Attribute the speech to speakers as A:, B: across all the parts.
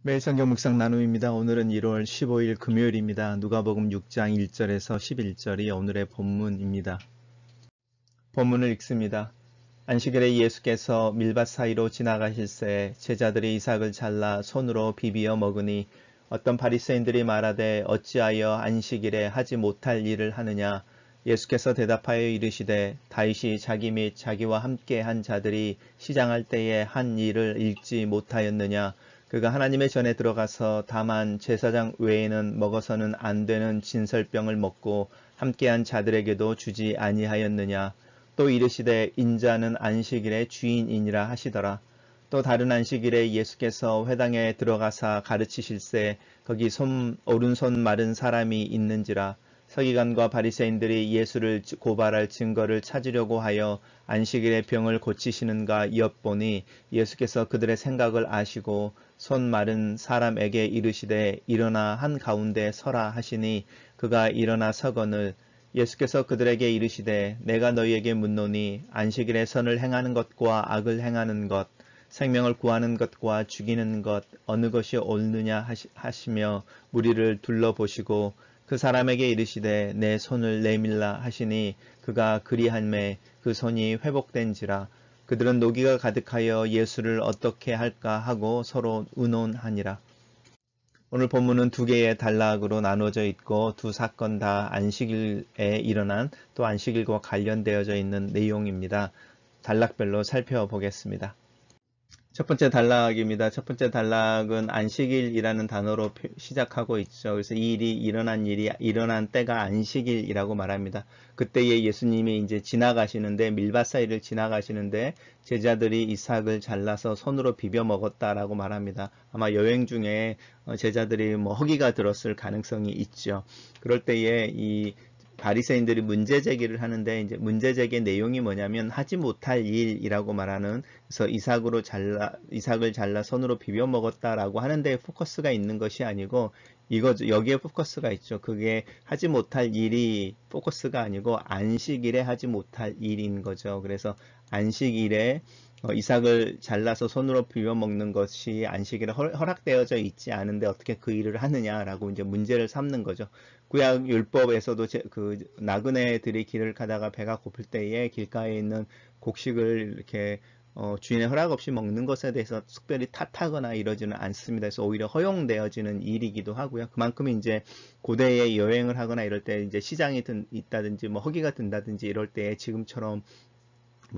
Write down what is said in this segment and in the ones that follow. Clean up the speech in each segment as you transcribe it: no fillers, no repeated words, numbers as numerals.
A: 매일 성경 묵상 나눔입니다. 오늘은 1월 15일 금요일입니다. 누가복음 6장 1절에서 11절이 오늘의 본문입니다. 본문을 읽습니다. 안식일에 예수께서 밀밭 사이로 지나가실새 제자들이 이삭을 잘라 손으로 비비어 먹으니 어떤 바리새인들이 말하되 어찌하여 안식일에 하지 못할 일을 하느냐. 예수께서 대답하여 이르시되 다윗이 자기 및 자기와 함께 한 자들이 시장할 때에 한 일을 읽지 못하였느냐. 그가 하나님의 전에 들어가서 다만 제사장 외에는 먹어서는 안 되는 진설병을 먹고 함께한 자들에게도 주지 아니하였느냐. 또 이르시되 인자는 안식일의 주인이니라 하시더라. 또 다른 안식일에 예수께서 회당에 들어가사 가르치실새 거기 오른손 마른 사람이 있는지라. 서기관과 바리새인들이 예수를 고발할 증거를 찾으려고 하여 안식일에 병을 고치시는가 엿보니 예수께서 그들의 생각을 아시고 손 마른 사람에게 이르시되 일어나 한가운데 서라 하시니 그가 일어나 서거늘. 예수께서 그들에게 이르시되 내가 너희에게 묻노니 안식일에 선을 행하는 것과 악을 행하는 것, 생명을 구하는 것과 죽이는 것 어느 것이 옳느냐 하시며 무리를 둘러보시고 그 사람에게 이르시되 내 손을 내밀라 하시니 그가 그리하매 그 손이 회복된지라. 그들은 노기가 가득하여 예수를 어떻게 할까 하고 서로 의논하니라. 오늘 본문은 두 개의 단락으로 나누어져 있고 두 사건 다 안식일에 일어난 또 안식일과 관련되어져 있는 내용입니다. 단락별로 살펴보겠습니다. 첫 번째 단락입니다. 첫 번째 단락은 안식일이라는 단어로 시작하고 있죠. 그래서 이 일이 일어난 때가 안식일이라고 말합니다. 그때에 예수님이 이제 지나가시는데 밀밭 사이를 지나가시는데 제자들이 이삭을 잘라서 손으로 비벼 먹었다라고 말합니다. 아마 여행 중에 제자들이 허기가 들었을 가능성이 있죠. 그럴 때에 이 바리새인들이 문제 제기를 하는데 이제 문제 제기의 내용이 뭐냐면 하지 못할 일이라고 말하는, 그래서 이삭을 잘라 손으로 비벼 먹었다라고 하는데 포커스가 있는 것이 아니고 여기에 포커스가 있죠. 그게 하지 못할 일이 포커스가 아니고 안식일에 하지 못할 일인 거죠. 그래서 안식일에 이삭을 잘라서 손으로 비벼 먹는 것이 안식일에 허락되어져 있지 않은데 어떻게 그 일을 하느냐라고 이제 문제를 삼는 거죠. 구약 율법에서도 그 나그네들이 길을 가다가 배가 고플 때에 길가에 있는 곡식을 이렇게 주인의 허락 없이 먹는 것에 대해서 특별히 탓하거나 이러지는 않습니다. 그래서 오히려 허용되어지는 일이기도 하고요. 그만큼 이제 고대에 여행을 하거나 이럴 때 이제 시장이 있다든지 허기가 든다든지 이럴 때 지금처럼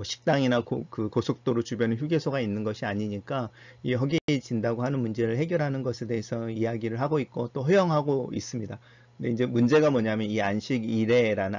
A: 식당이나 그 고속도로 주변에 휴게소가 있는 것이 아니니까 이 허기진다고 하는 문제를 해결하는 것에 대해서 이야기를 하고 있고 또 허용하고 있습니다. 근데 이제 문제가 뭐냐면 이 안식일이라는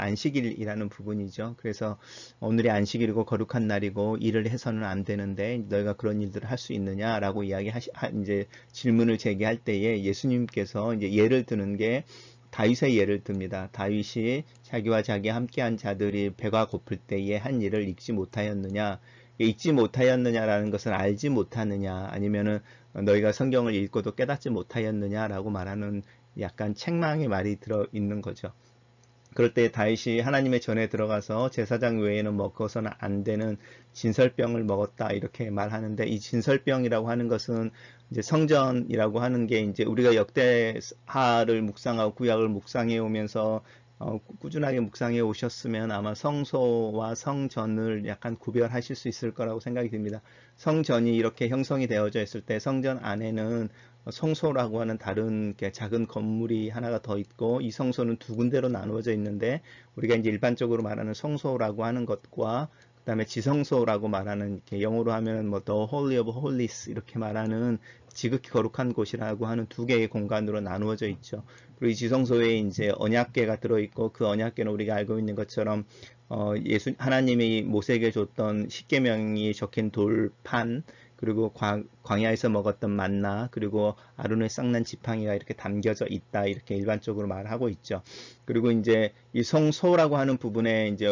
A: 부분이죠. 그래서 오늘이 안식일이고 거룩한 날이고 일을 해서는 안 되는데 너희가 그런 일들을 할 수 있느냐라고 이제 질문을 제기할 때에 예수님께서 이제 예를 드는 게 다윗의 예를 듭니다. 다윗이 자기와 자기 함께한 자들이 배가 고플 때에 한 일을 잊지 못하였느냐. 잊지 못하였느냐라는 것은 알지 못하느냐 아니면은 너희가 성경을 읽고도 깨닫지 못하였느냐라고 말하는 약간 책망의 말이 들어있는 거죠. 그럴 때 다윗이 하나님의 전에 들어가서 제사장 외에는 먹어서는 안 되는 진설병을 먹었다 이렇게 말하는데, 이 진설병이라고 하는 것은 이제 성전이라고 하는 게 이제 우리가 역대하를 묵상하고 구약을 묵상해 오면서 꾸준하게 묵상해 오셨으면 아마 성소와 성전을 약간 구별하실 수 있을 거라고 생각이 듭니다. 성전이 이렇게 형성이 되어져 있을 때 성전 안에는 성소라고 하는 다른 작은 건물이 하나가 더 있고, 이 성소는 두 군데로 나누어져 있는데 우리가 이제 일반적으로 말하는 성소라고 하는 것과 그 다음에 지성소라고 말하는, 영어로 하면 The Holy of Holies 이렇게 말하는 지극히 거룩한 곳이라고 하는 두 개의 공간으로 나누어져 있죠. 그리고 이 지성소에 이제 언약궤가 들어있고, 그 언약궤는 우리가 알고 있는 것처럼 하나님이 모세에게 줬던 십계명이 적힌 돌판, 그리고 광야에서 먹었던 만나, 그리고 아론의 쌍난 지팡이가 이렇게 담겨져 있다 이렇게 일반적으로 말하고 있죠. 그리고 이제 이 성소라고 하는 부분에 이제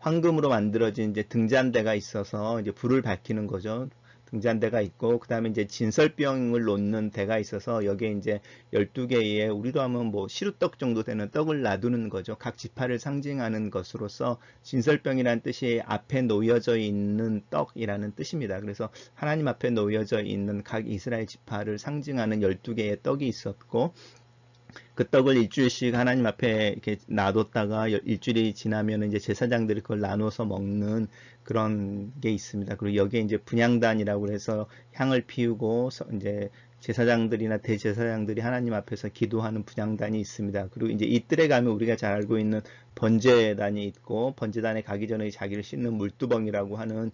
A: 황금으로 만들어진 이제 등잔대가 있어서 이제 불을 밝히는 거죠. 등잔 대가 있고, 그 다음에 이제 진설병을 놓는 대가 있어서 여기에 이제 12개의 우리로 하면 뭐 시루떡 정도 되는 떡을 놔두는 거죠. 각 지파를 상징하는 것으로서 진설병이라는 뜻이 앞에 놓여져 있는 떡이라는 뜻입니다. 그래서 하나님 앞에 놓여져 있는 각 이스라엘 지파를 상징하는 12개의 떡이 있었고, 그 떡을 일주일씩 하나님 앞에 이렇게 놔뒀다가 일주일이 지나면 이제 제사장들이 그걸 나눠서 먹는 그런 게 있습니다. 그리고 여기에 이제 분향단이라고 해서 향을 피우고 이제 제사장들이나 대제사장들이 하나님 앞에서 기도하는 분향단이 있습니다. 그리고 이제 이 뜰에 가면 우리가 잘 알고 있는 번제단이 있고, 번제단에 가기 전에 자기를 씻는 물두멍이라고 하는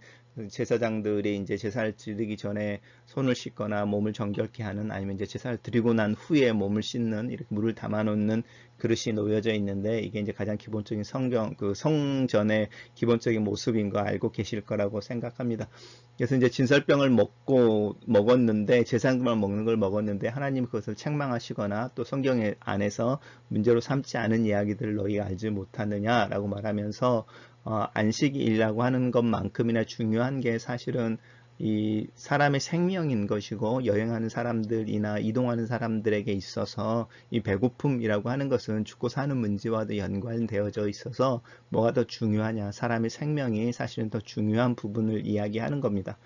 A: 제사장들이 이제 제사를 드리기 전에 손을 씻거나 몸을 정결케 하는, 아니면 이제 제사를 드리고 난 후에 몸을 씻는, 이렇게 물을 담아 놓는 그릇이 놓여져 있는데, 이게 이제 가장 기본적인 성전의 기본적인 모습인 거 알고 계실 거라고 생각합니다. 그래서 이제 진설병을 먹었는데, 제사장만 먹는 걸 먹었는데 하나님 그것을 책망하시거나 또 성경 안에서 문제로 삼지 않은 이야기들을 너희가 알지 못하느냐라고 말하면서, 안식일이라고 하는 것만큼이나 중요한 게 사실은 이 사람의 생명인 것이고, 여행하는 사람들이나 이동하는 사람들에게 있어서 이 배고픔이라고 하는 것은 죽고 사는 문제와도 연관되어져 있어서 뭐가 더 중요하냐, 사람의 생명이 사실은 더 중요한 부분을 이야기하는 겁니다.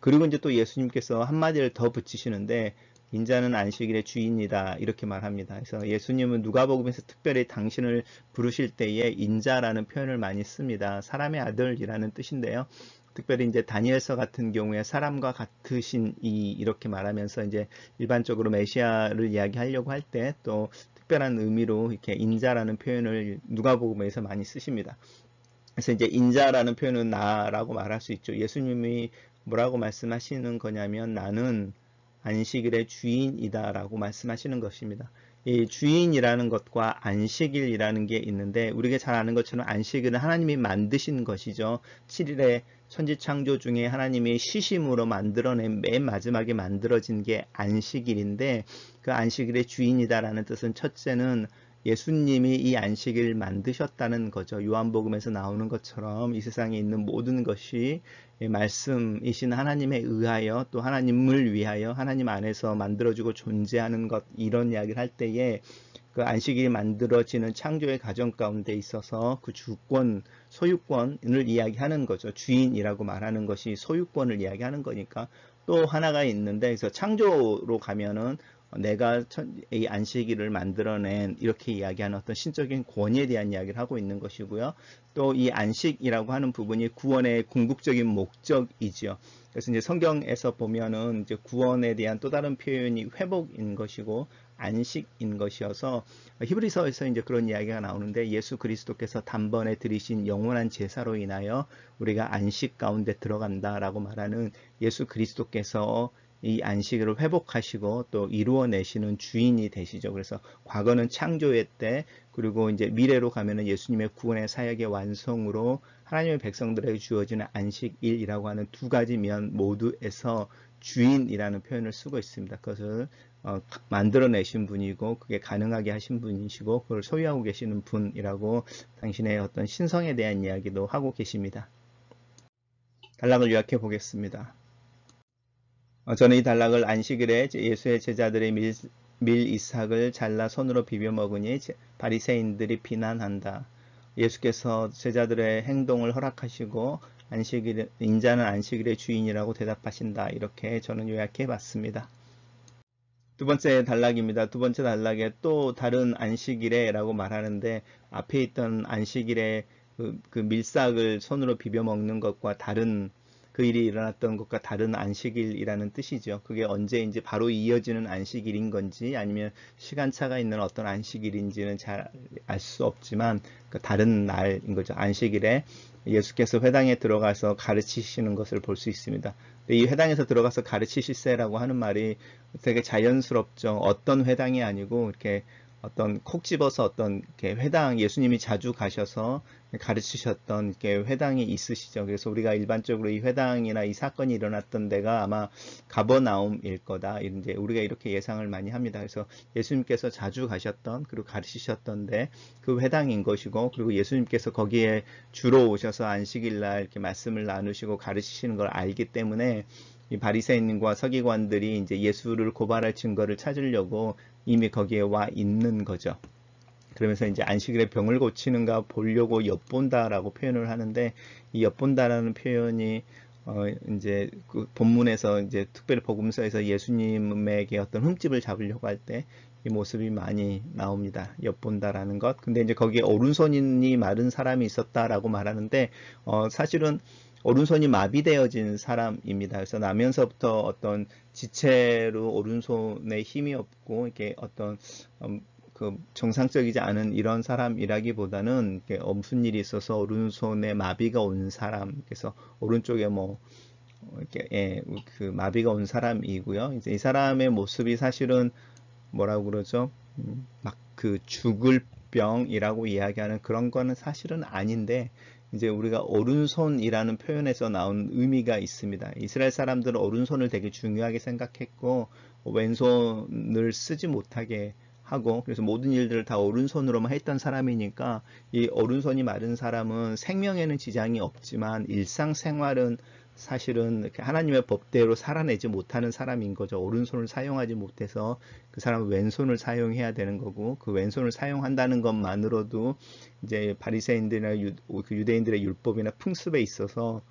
A: 그리고 이제 또 예수님께서 한마디를 더 붙이시는데, 인자는 안식일의 주인이다 이렇게 말합니다. 그래서 예수님은 누가복음에서 특별히 당신을 부르실 때에 인자라는 표현을 많이 씁니다. 사람의 아들이라는 뜻인데요. 특별히 이제 다니엘서 같은 경우에 사람과 같으신 이 이렇게 말하면서 이제 일반적으로 메시아를 이야기하려고 할 때 또 특별한 의미로 이렇게 인자라는 표현을 누가복음에서 많이 쓰십니다. 그래서 이제 인자라는 표현은 나라고 말할 수 있죠. 예수님이 뭐라고 말씀하시는 거냐면, 나는 안식일의 주인이다 라고 말씀하시는 것입니다. 이 주인이라는 것과 안식일이라는 게 있는데, 우리가 잘 아는 것처럼 안식일은 하나님이 만드신 것이죠. 7일의 천지창조 중에 하나님이 시심으로 만들어낸 맨 마지막에 만들어진 게 안식일인데, 그 안식일의 주인이다라는 뜻은 첫째는 예수님이 이 안식일을 만드셨다는 거죠. 요한복음에서 나오는 것처럼 이 세상에 있는 모든 것이 말씀이신 하나님에 의하여, 또 하나님을 위하여 하나님 안에서 만들어지고 존재하는 것, 이런 이야기를 할 때에 그 안식일이 만들어지는 창조의 과정 가운데 있어서 그 주권, 소유권을 이야기하는 거죠. 주인이라고 말하는 것이 소유권을 이야기하는 거니까. 또 하나가 있는데, 그래서 창조로 가면은 내가 이 안식일을 만들어낸, 이렇게 이야기하는 어떤 신적인 권위에 대한 이야기를 하고 있는 것이고요. 또 이 안식이라고 하는 부분이 구원의 궁극적인 목적이지요. 그래서 이제 성경에서 보면은 이제 구원에 대한 또 다른 표현이 회복인 것이고 안식인 것이어서, 히브리서에서 이제 그런 이야기가 나오는데, 예수 그리스도께서 단번에 드리신 영원한 제사로 인하여 우리가 안식 가운데 들어간다라고 말하는, 예수 그리스도께서 이 안식을 회복하시고 또 이루어내시는 주인이 되시죠. 그래서 과거는 창조의 때, 그리고 이제 미래로 가면은 예수님의 구원의 사역의 완성으로 하나님의 백성들에게 주어지는 안식일이라고 하는 두 가지 면 모두에서 주인이라는 표현을 쓰고 있습니다. 그것을 만들어내신 분이고, 그게 가능하게 하신 분이시고, 그걸 소유하고 계시는 분이라고 당신의 어떤 신성에 대한 이야기도 하고 계십니다. 단락을 요약해 보겠습니다. 저는 이 단락을 안식일에 예수의 제자들의 밀 이삭을 잘라 손으로 비벼 먹으니 바리새인들이 비난한다. 예수께서 제자들의 행동을 허락하시고 인자는 안식일의 주인이라고 대답하신다. 이렇게 저는 요약해 봤습니다. 두 번째 단락입니다. 두 번째 단락에 또 다른 안식일에 라고 말하는데, 앞에 있던 안식일에 그 밀싹을 손으로 비벼 먹는 것과 다른, 그 일이 일어났던 것과 다른 안식일이라는 뜻이죠. 그게 언제인지 바로 이어지는 안식일인 건지 아니면 시간차가 있는 어떤 안식일인지는 잘 알 수 없지만 그 다른 날인 거죠. 안식일에 예수께서 회당에 들어가서 가르치시는 것을 볼 수 있습니다. 이 회당에서 들어가서 가르치실세라고 하는 말이 되게 자연스럽죠. 어떤 회당이 아니고 이렇게 어떤 콕 집어서 어떤 이렇게 회당, 예수님이 자주 가셔서 가르치셨던 이렇게 회당이 있으시죠. 그래서 우리가 일반적으로 이 회당이나 이 사건이 일어났던 데가 아마 가버나움일 거다. 이제 우리가 이렇게 예상을 많이 합니다. 그래서 예수님께서 자주 가셨던, 그리고 가르치셨던데 그 회당인 것이고, 그리고 예수님께서 거기에 주로 오셔서 안식일날 이렇게 말씀을 나누시고 가르치시는 걸 알기 때문에 이 바리새인과 서기관들이 이제 예수를 고발할 증거를 찾으려고 이미 거기에 와 있는 거죠. 그러면서 이제 안식일에 병을 고치는가 보려고 엿본다라고 표현을 하는데, 이 엿본다라는 표현이 이제 그 본문에서 이제 특별히 복음서에서 예수님에게 어떤 흠집을 잡으려고 할 때 이 모습이 많이 나옵니다. 엿본다라는 것. 근데 이제 거기에 오른손이 마른 사람이 있었다라고 말하는데, 사실은 오른손이 마비되어진 사람입니다. 그래서 나면서부터 어떤 지체로 오른손에 힘이 없고 이렇게 어떤 그 정상적이지 않은 이런 사람이라기보다는 무슨 일이 있어서 오른손에 마비가 온 사람, 그래서 오른쪽에 뭐 이렇게 그 마비가 온 사람이고요. 이제 이 사람의 모습이 사실은 뭐라고 그러죠? 막 그 죽을 병이라고 이야기하는 그런 거는 사실은 아닌데, 이제 우리가 오른손이라는 표현에서 나온 의미가 있습니다. 이스라엘 사람들은 오른손을 되게 중요하게 생각했고 왼손을 쓰지 못하게 하고, 그래서 모든 일들을 다 오른손으로만 했던 사람이니까 이 오른손이 마른 사람은 생명에는 지장이 없지만 일상생활은 사실은 하나님의 법대로 살아내지 못하는 사람인 거죠. 오른손을 사용하지 못해서 그 사람은 왼손을 사용해야 되는 거고, 그 왼손을 사용한다는 것만으로도 이제 바리새인들이나 그 유대인들의 율법이나 풍습에 있어서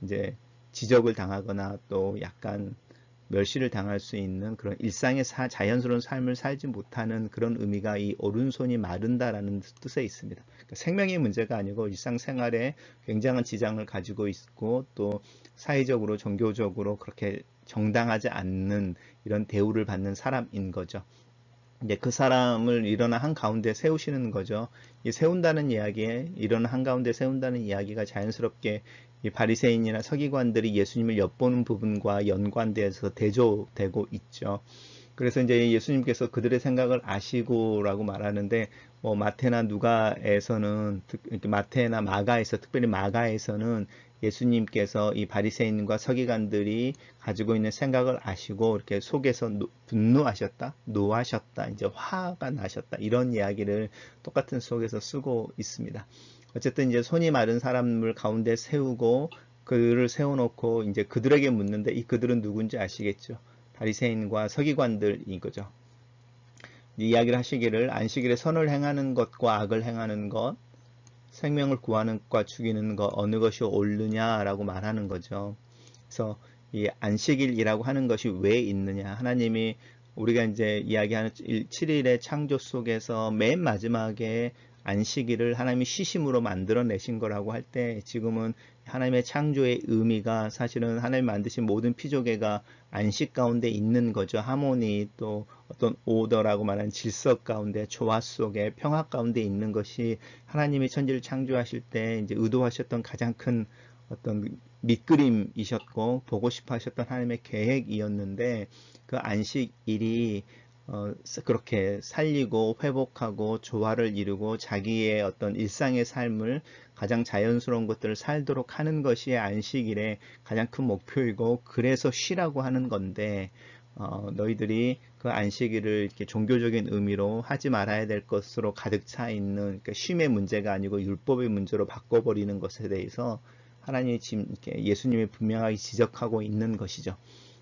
A: 이제 지적을 당하거나 또 약간 멸시를 당할 수 있는 그런 일상의 자연스러운 삶을 살지 못하는 그런 의미가 이 오른손이 마른다라는 뜻에 있습니다. 그러니까 생명의 문제가 아니고 일상생활에 굉장한 지장을 가지고 있고 또 사회적으로 종교적으로 그렇게 정당하지 않는 이런 대우를 받는 사람인 거죠. 이제 그 사람을 일어나 한가운데 세우시는 거죠. 이 세운다는 이야기에, 일어나 한가운데 세운다는 이야기가 자연스럽게 이 바리새인이나 서기관들이 예수님을 엿보는 부분과 연관되어서 대조되고 있죠. 그래서 이제 예수님께서 그들의 생각을 아시고라고 말하는데, 뭐 마태나 누가에서는, 마태나 마가에서, 특별히 마가에서는 예수님께서 이 바리새인과 서기관들이 가지고 있는 생각을 아시고 이렇게 속에서 분노하셨다, 노하셨다, 이제 화가 나셨다, 이런 이야기를 똑같은 속에서 쓰고 있습니다. 어쨌든 이제 손이 마른 사람을 가운데 세우고 그를 세워놓고 이제 그들에게 묻는데, 이 그들은 누군지 아시겠죠? 바리새인과 서기관들인 거죠. 이야기를 하시기를 안식일에 선을 행하는 것과 악을 행하는 것, 생명을 구하는 것과 죽이는 것 어느 것이 옳으냐라고 말하는 거죠. 그래서 이 안식일이라고 하는 것이 왜 있느냐? 하나님이 우리가 이제 이야기하는 7일의 창조 속에서 맨 마지막에 안식일을 하나님이 쉬심으로 만들어내신 거라고 할 때, 지금은 하나님의 창조의 의미가 사실은 하나님 만드신 모든 피조계가 안식 가운데 있는 거죠. 하모니, 또 어떤 오더라고 말하는 질서 가운데, 조화 속에 평화 가운데 있는 것이 하나님이 천지를 창조하실 때 이제 의도하셨던 가장 큰 어떤 밑그림이셨고 보고 싶어 하셨던 하나님의 계획이었는데, 그 안식일이 그렇게 살리고 회복하고 조화를 이루고 자기의 어떤 일상의 삶을 가장 자연스러운 것들을 살도록 하는 것이 안식일의 가장 큰 목표이고, 그래서 쉬라고 하는 건데, 너희들이 그 안식일을 이렇게 종교적인 의미로 하지 말아야 될 것으로 가득 차 있는, 그러니까 쉼의 문제가 아니고 율법의 문제로 바꿔버리는 것에 대해서 하나님이 지금 이렇게 예수님이 분명하게 지적하고 있는 것이죠.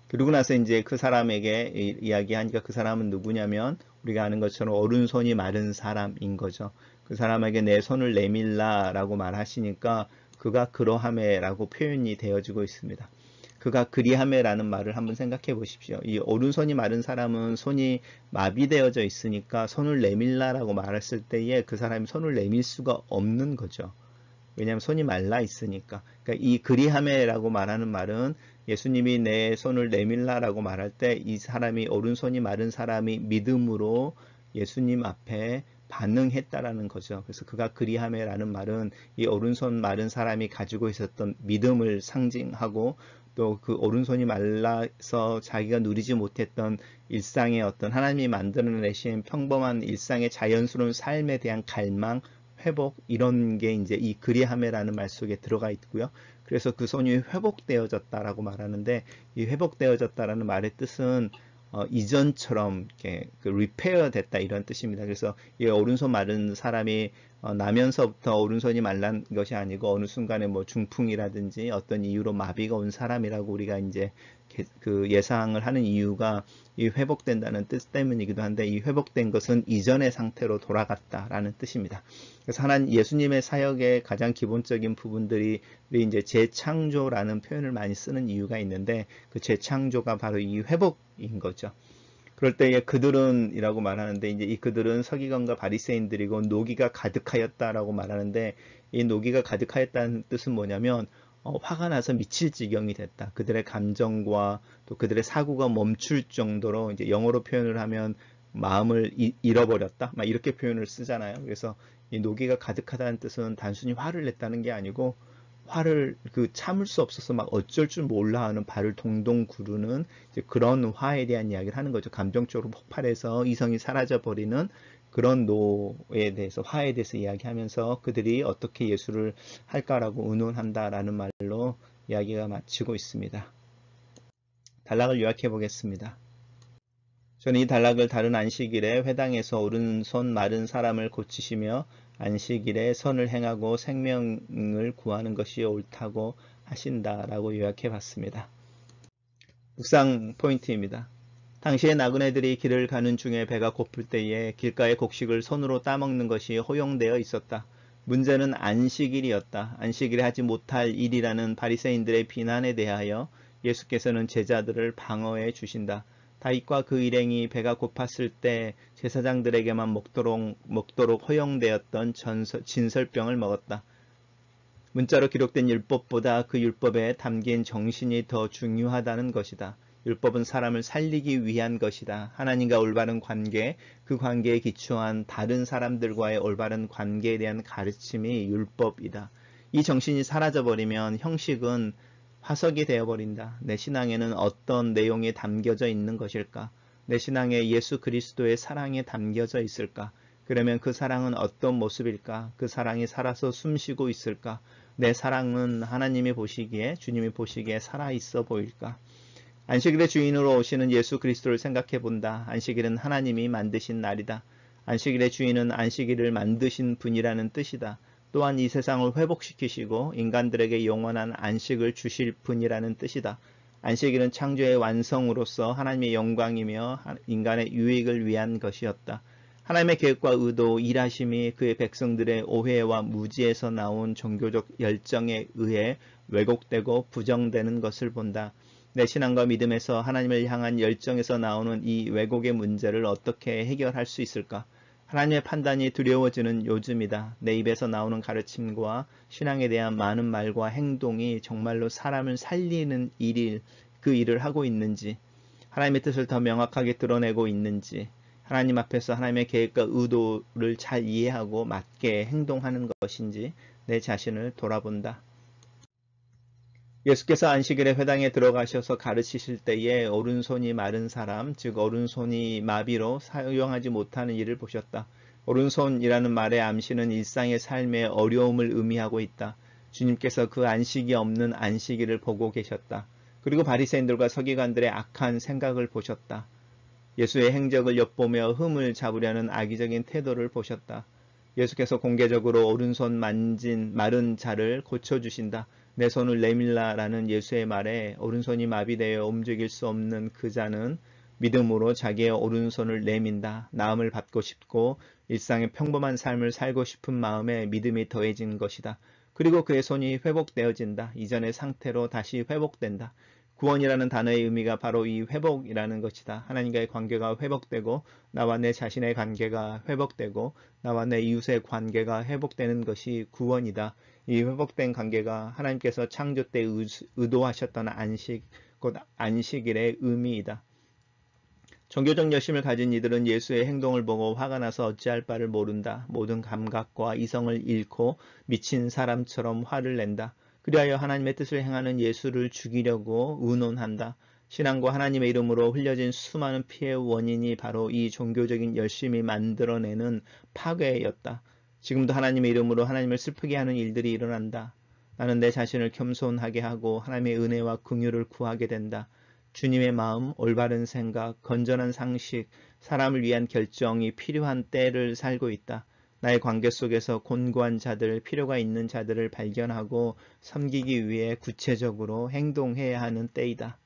A: 그리고 나서 이제 그 사람에게 이야기하니까, 그 사람은 누구냐면 우리가 아는 것처럼 오른손이 마른 사람인 거죠. 그 사람에게 내 손을 내밀라라고 말하시니까 그가 그러하매라고 표현이 되어지고 있습니다. 그가 그리하매라는 말을 한번 생각해 보십시오. 이 오른손이 마른 사람은 손이 마비되어져 있으니까 손을 내밀라라고 말했을 때에 그 사람이 손을 내밀 수가 없는 거죠. 왜냐하면 손이 말라 있으니까. 그러니까 이 그리하매라고 말하는 말은 예수님이 내 손을 내밀라라고 말할 때 이 사람이, 오른손이 마른 사람이 믿음으로 예수님 앞에 반응했다라는 거죠. 그래서 그가 그리하매라는 말은 이 오른손 마른 사람이 가지고 있었던 믿음을 상징하고, 또 그 오른손이 말라서 자기가 누리지 못했던 일상의 어떤 하나님이 만들어내신 평범한 일상의 자연스러운 삶에 대한 갈망, 회복, 이런 게 이제 이 그리하매라는 말 속에 들어가 있고요. 그래서 그 손이 회복되어졌다라고 말하는데, 이 회복되어졌다라는 말의 뜻은 이전처럼 이렇게 그 리페어 됐다, 이런 뜻입니다. 그래서 이 오른손 마른 사람이 나면서부터 오른손이 말란 것이 아니고 어느 순간에 뭐 중풍이라든지 어떤 이유로 마비가 온 사람이라고 우리가 이제 그 예상을 하는 이유가 이 회복된다는 뜻 때문이기도 한데, 이 회복된 것은 이전의 상태로 돌아갔다라는 뜻입니다. 그래서 예수님의 사역의 가장 기본적인 부분들이 이제 재창조라는 표현을 많이 쓰는 이유가 있는데, 그 재창조가 바로 이 회복인 거죠. 그럴 때 그들은 이라고 말하는데, 이제 이 그들은 서기관과 바리새인들이고 노기가 가득하였다라고 말하는데, 이 노기가 가득하였다는 뜻은 뭐냐면 화가 나서 미칠 지경이 됐다. 그들의 감정과 또 그들의 사고가 멈출 정도로, 이제 영어로 표현을 하면 마음을 잃어버렸다, 막 이렇게 표현을 쓰잖아요. 그래서 이 노기가 가득하다는 뜻은 단순히 화를 냈다는 게 아니고, 화를 참을 수 없어서 막 어쩔 줄 몰라 하는 발을 동동 구르는 이제 그런 화에 대한 이야기를 하는 거죠. 감정적으로 폭발해서 이성이 사라져 버리는 그런 노에 대해서, 화에 대해서 이야기하면서 그들이 어떻게 예수를 할까라고 의논한다라는 말로 이야기가 마치고 있습니다. 단락을 요약해 보겠습니다. 저는 이 단락을 다른 안식일에 회당에서 오른손 마른 사람을 고치시며 안식일에 선을 행하고 생명을 구하는 것이 옳다고 하신다라고 요약해 봤습니다. 묵상 포인트입니다. 당시에 나그네들이 길을 가는 중에 배가 고플 때에 길가의 곡식을 손으로 따먹는 것이 허용되어 있었다. 문제는 안식일이었다. 안식일에 하지 못할 일이라는 바리새인들의 비난에 대하여 예수께서는 제자들을 방어해 주신다. 다윗과 그 일행이 배가 고팠을 때 제사장들에게만 먹도록 허용되었던 진설병을 먹었다. 문자로 기록된 율법보다 그 율법에 담긴 정신이 더 중요하다는 것이다. 율법은 사람을 살리기 위한 것이다. 하나님과 올바른 관계, 그 관계에 기초한 다른 사람들과의 올바른 관계에 대한 가르침이 율법이다. 이 정신이 사라져버리면 형식은 화석이 되어버린다. 내 신앙에는 어떤 내용이 담겨져 있는 것일까? 내 신앙에 예수 그리스도의 사랑이 담겨져 있을까? 그러면 그 사랑은 어떤 모습일까? 그 사랑이 살아서 숨쉬고 있을까? 내 사랑은 하나님이 보시기에, 주님이 보시기에 살아있어 보일까? 안식일의 주인으로 오시는 예수 그리스도를 생각해 본다. 안식일은 하나님이 만드신 날이다. 안식일의 주인은 안식일을 만드신 분이라는 뜻이다. 또한 이 세상을 회복시키시고 인간들에게 영원한 안식을 주실 분이라는 뜻이다. 안식일은 창조의 완성으로서 하나님의 영광이며 인간의 유익을 위한 것이었다. 하나님의 계획과 의도, 일하심이 그의 백성들의 오해와 무지에서 나온 종교적 열정에 의해 왜곡되고 부정되는 것을 본다. 내 신앙과 믿음에서 하나님을 향한 열정에서 나오는 이 왜곡의 문제를 어떻게 해결할 수 있을까? 하나님의 판단이 두려워지는 요즘이다. 내 입에서 나오는 가르침과 신앙에 대한 많은 말과 행동이 정말로 사람을 살리는 그 일을 하고 있는지, 하나님의 뜻을 더 명확하게 드러내고 있는지, 하나님 앞에서 하나님의 계획과 의도를 잘 이해하고 맞게 행동하는 것인지 내 자신을 돌아본다. 예수께서 안식일에 회당에 들어가셔서 가르치실 때에 오른손이 마른 사람, 즉 오른손이 마비로 사용하지 못하는 일을 보셨다. 오른손이라는 말의 암시는 일상의 삶의 어려움을 의미하고 있다. 주님께서 그 안식이 없는 안식일을 보고 계셨다. 그리고 바리새인들과 서기관들의 악한 생각을 보셨다. 예수의 행적을 엿보며 흠을 잡으려는 악의적인 태도를 보셨다. 예수께서 공개적으로 오른손 마른 자를 고쳐주신다. 내 손을 내밀라라는 예수의 말에 오른손이 마비되어 움직일 수 없는 그 자는 믿음으로 자기의 오른손을 내민다. 나음을 받고 싶고 일상의 평범한 삶을 살고 싶은 마음에 믿음이 더해진 것이다. 그리고 그의 손이 회복되어진다. 이전의 상태로 다시 회복된다. 구원이라는 단어의 의미가 바로 이 회복이라는 것이다. 하나님과의 관계가 회복되고 나와 내 자신의 관계가 회복되고 나와 내 이웃의 관계가 회복되는 것이 구원이다. 이 회복된 관계가 하나님께서 창조 때 의도하셨던 안식, 곧 안식일의 의미이다. 종교적 열심을 가진 이들은 예수의 행동을 보고 화가 나서 어찌할 바를 모른다. 모든 감각과 이성을 잃고 미친 사람처럼 화를 낸다. 그리하여 하나님의 뜻을 행하는 예수를 죽이려고 의논한다. 신앙과 하나님의 이름으로 흘려진 수많은 피해의 원인이 바로 이 종교적인 열심이 만들어내는 파괴였다. 지금도 하나님의 이름으로 하나님을 슬프게 하는 일들이 일어난다. 나는 내 자신을 겸손하게 하고 하나님의 은혜와 긍휼을 구하게 된다. 주님의 마음, 올바른 생각, 건전한 상식, 사람을 위한 결정이 필요한 때를 살고 있다. 나의 관계 속에서 곤고한 자들, 필요가 있는 자들을 발견하고 섬기기 위해 구체적으로 행동해야 하는 때이다.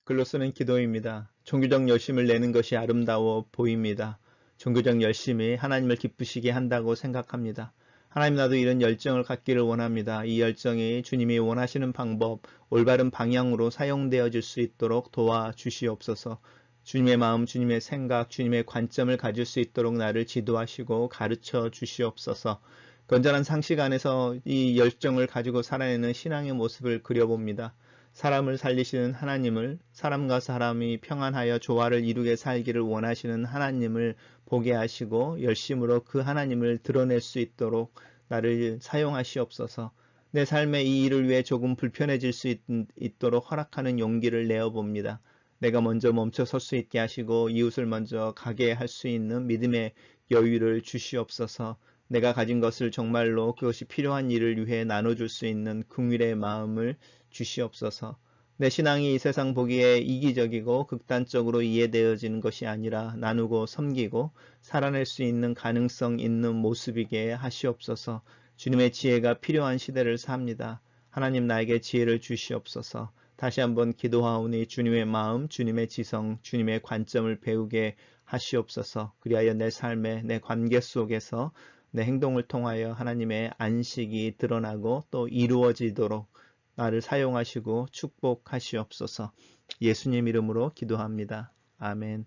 A: 글로 쓰는 기도입니다. 종교적 열심을 내는 것이 아름다워 보입니다. 종교적 열심이 하나님을 기쁘시게 한다고 생각합니다. 하나님, 나도 이런 열정을 갖기를 원합니다. 이 열정이 주님이 원하시는 방법, 올바른 방향으로 사용되어질 수 있도록 도와주시옵소서. 주님의 마음, 주님의 생각, 주님의 관점을 가질 수 있도록 나를 지도하시고 가르쳐 주시옵소서. 건전한 상식 안에서 이 열정을 가지고 살아내는 신앙의 모습을 그려봅니다. 사람을 살리시는 하나님을, 사람과 사람이 평안하여 조화를 이루게 살기를 원하시는 하나님을 보게 하시고 열심으로 그 하나님을 드러낼 수 있도록 나를 사용하시옵소서. 내 삶의 이 일을 위해 조금 불편해질 수 있도록 허락하는 용기를 내어봅니다. 내가 먼저 멈춰 설 수 있게 하시고 이웃을 먼저 가게 할 수 있는 믿음의 여유를 주시옵소서. 내가 가진 것을 정말로 그것이 필요한 일을 위해 나눠줄 수 있는 긍휼의 마음을 주시옵소서. 내 신앙이 이 세상 보기에 이기적이고 극단적으로 이해되어지는 것이 아니라 나누고 섬기고 살아낼 수 있는 가능성 있는 모습이게 하시옵소서. 주님의 지혜가 필요한 시대를 삽니다. 하나님, 나에게 지혜를 주시옵소서. 다시 한번 기도하오니 주님의 마음, 주님의 지성, 주님의 관점을 배우게 하시옵소서. 그리하여 내 삶의 내 관계 속에서 내 행동을 통하여 하나님의 안식이 드러나고 또 이루어지도록 나를 사용하시고 축복하시옵소서. 예수님 이름으로 기도합니다. 아멘.